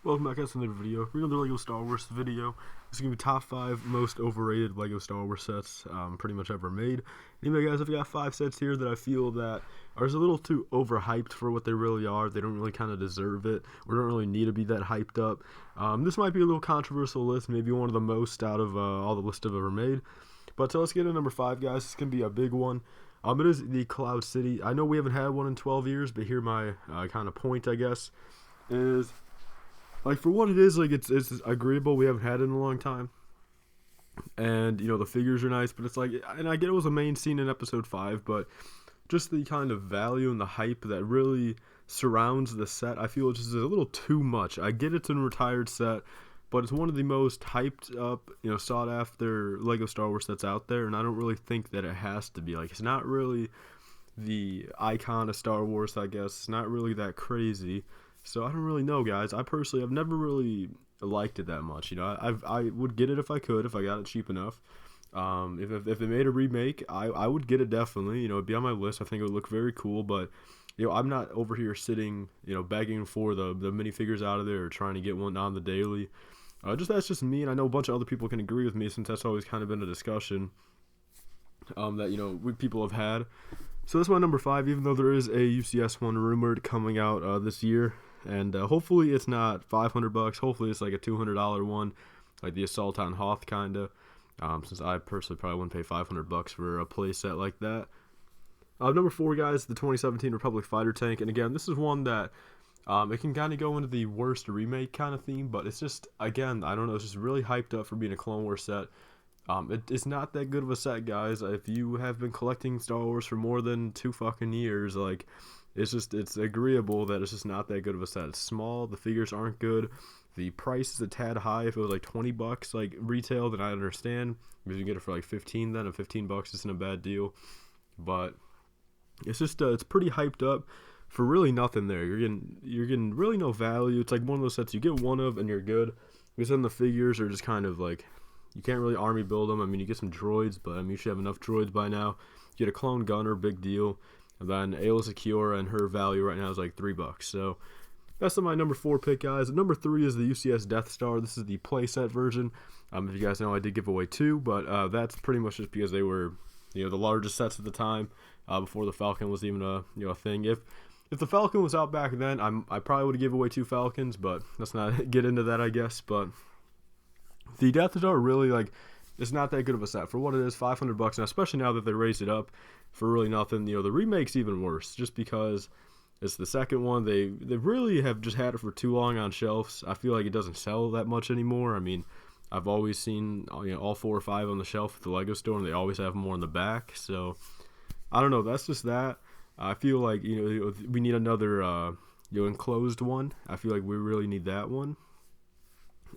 Welcome back to another video. We're another LEGO Star Wars video. This is going to be top 5 most overrated LEGO Star Wars sets pretty much ever made. Anyway guys, I've got 5 sets here that I feel that are just a little too overhyped for what they really are. They don't really kind of deserve it, or don't really need to be that hyped up. This might be a little controversial list, maybe one of the most out of all the lists I've ever made. But so let's get to number 5 guys. It's going to be a big one. It is the Cloud City. I know we haven't had one in 12 years, but here my kind of point, I guess, is... like, for what it is, like, it's agreeable. We haven't had it in a long time. And, you know, the figures are nice. But it's like, and I get it was a main scene in episode 5. But just the kind of value and the hype that really surrounds the set, I feel it's just a little too much. I get it's a retired set. But it's one of the most hyped up, you know, sought after LEGO Star Wars sets out there. And I don't really think that it has to be. Like, it's not really the icon of Star Wars, I guess. It's not really that crazy. So I don't really know, guys. I personally have never really liked it that much. You know, I would get it if I could, if I got it cheap enough. If they made a remake, I would get it definitely. You know, it'd be on my list. I think it would look very cool. But, you know, I'm not over here sitting, you know, begging for the minifigures out of there or trying to get one on the daily. That's just me, and I know a bunch of other people can agree with me, since that's always kind of been a discussion that, you know, people have had. So that's my number 5, even though there is a UCS one rumored coming out this year. And hopefully it's not $500. Hopefully it's like a $200 one, like the Assault on Hoth kind of. Since I personally probably wouldn't pay $500 for a playset like that. Number 4, guys, the 2017 Republic Fighter Tank. And again, this is one that it can kind of go into the worst remake kind of theme, but it's just, again, I don't know, it's just really hyped up for being a Clone Wars set. It's not that good of a set, guys. If you have been collecting Star Wars for more than 2 fucking years, like, it's agreeable that it's just not that good of a set. It's small, the figures aren't good, the price is a tad high. If it was like $20 like retail, then I understand, because you can get it for like 15 then, and $15 isn't a bad deal. But it's just it's pretty hyped up for really nothing there. You're getting really no value. It's like one of those sets you get one of and you're good, because then the figures are just kind of like, you can't really army build them. I mean, you get some droids, but I mean, you should have enough droids by now. You get a clone gunner, big deal. And then Aayla Secura, and her value right now is like $3. So that's my number 4 pick, guys. Number 3 is the UCS Death Star. This is the playset version. If you guys know, I did give away 2, but that's pretty much just because they were, you know, the largest sets at the time, before the Falcon was even a thing. If the Falcon was out back then, I probably would have given away 2 Falcons, but let's not get into that, I guess. But the Death Star really, like, it's not that good of a set for what it is. $500 now, especially now that they raised it up for really nothing. You know, the remake's even worse, just because it's the second one. They really have just had it for too long on shelves. I feel like it doesn't sell that much anymore. I mean, I've always seen, you know, all 4 or 5 on the shelf at the LEGO store, and they always have more in the back. So I don't know. That's just that. I feel like, you know, we need another you know, enclosed one. I feel like we really need that one.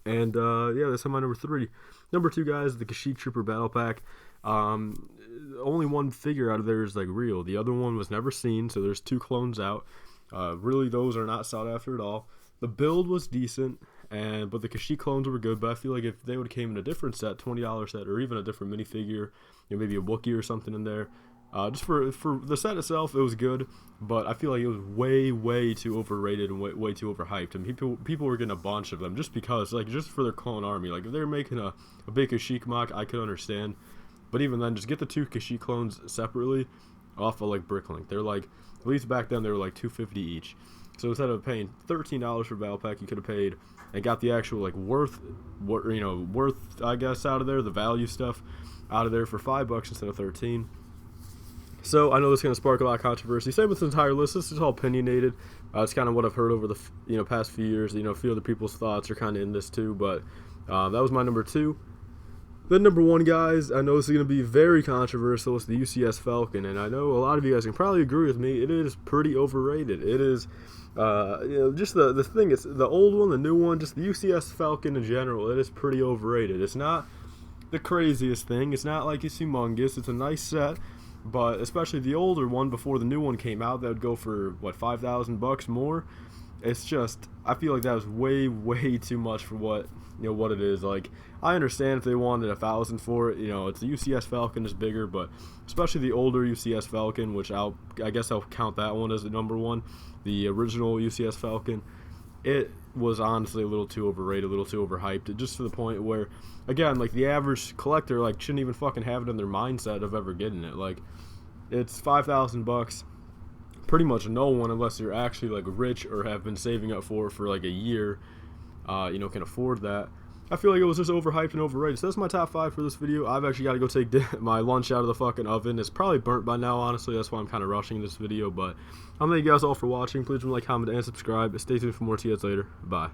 And yeah, that's my number 3. Number 2, guys, the Kashyyyk Trooper Battle Pack. Only one figure out of there is like real. The other one was never seen, so there's 2 clones out. Really, those are not sought after at all. The build was decent, but the Kashyyyk clones were good. But I feel like if they would have came in a different set, $20 set, or even a different minifigure, you know, maybe a Wookiee or something in there. Just for the set itself, it was good, but I feel like it was way too overrated and way too overhyped. And people were getting a bunch of them just because, like, just for their clone army. Like, if they were making a big Kashyyyk mock, I could understand. But even then, just get the 2 Kashyyyk clones separately off of, like, Bricklink. They're like, at least back then, they were like $250 each. So instead of paying $13 for Battle Pack, you could have paid and got the actual, like, worth, I guess, out of there, the value stuff out of there for $5 instead of 13. So I know this is going to spark a lot of controversy. Same with this entire list. This is all opinionated. It's kind of what I've heard over the past few years. You know, a few other people's thoughts are kind of in this too. But that was my number 2. Then number 1, guys, I know this is going to be very controversial. It's the UCS Falcon, and I know a lot of you guys can probably agree with me. It is pretty overrated. It is, you know, just the thing. It's the old one, the new one, just the UCS Falcon in general. It is pretty overrated. It's not the craziest thing. It's not like it's humongous. It's a nice set. But especially the older one before the new one came out, that would go for, what, $5,000 more? It's just, I feel like that was way too much for what, you know, what it is. Like, I understand if they wanted $1,000 for it, you know, it's the UCS Falcon is bigger, but especially the older UCS Falcon, which I guess I'll count that one as the number 1, the original UCS Falcon. it was honestly a little too overrated, a little too overhyped, just to the point where, again, like, the average collector, like, shouldn't even fucking have it in their mindset of ever getting it. Like, it's $5,000. Pretty much no one, unless you're actually, like, rich or have been saving up for like a year, can afford that. I feel like it was just overhyped and overrated. So that's my top 5 for this video. I've actually got to go take my lunch out of the fucking oven. It's probably burnt by now, honestly. That's why I'm kind of rushing this video. But I'll thank you guys all for watching. Please like, comment, and subscribe. Stay tuned for more TS later. Bye.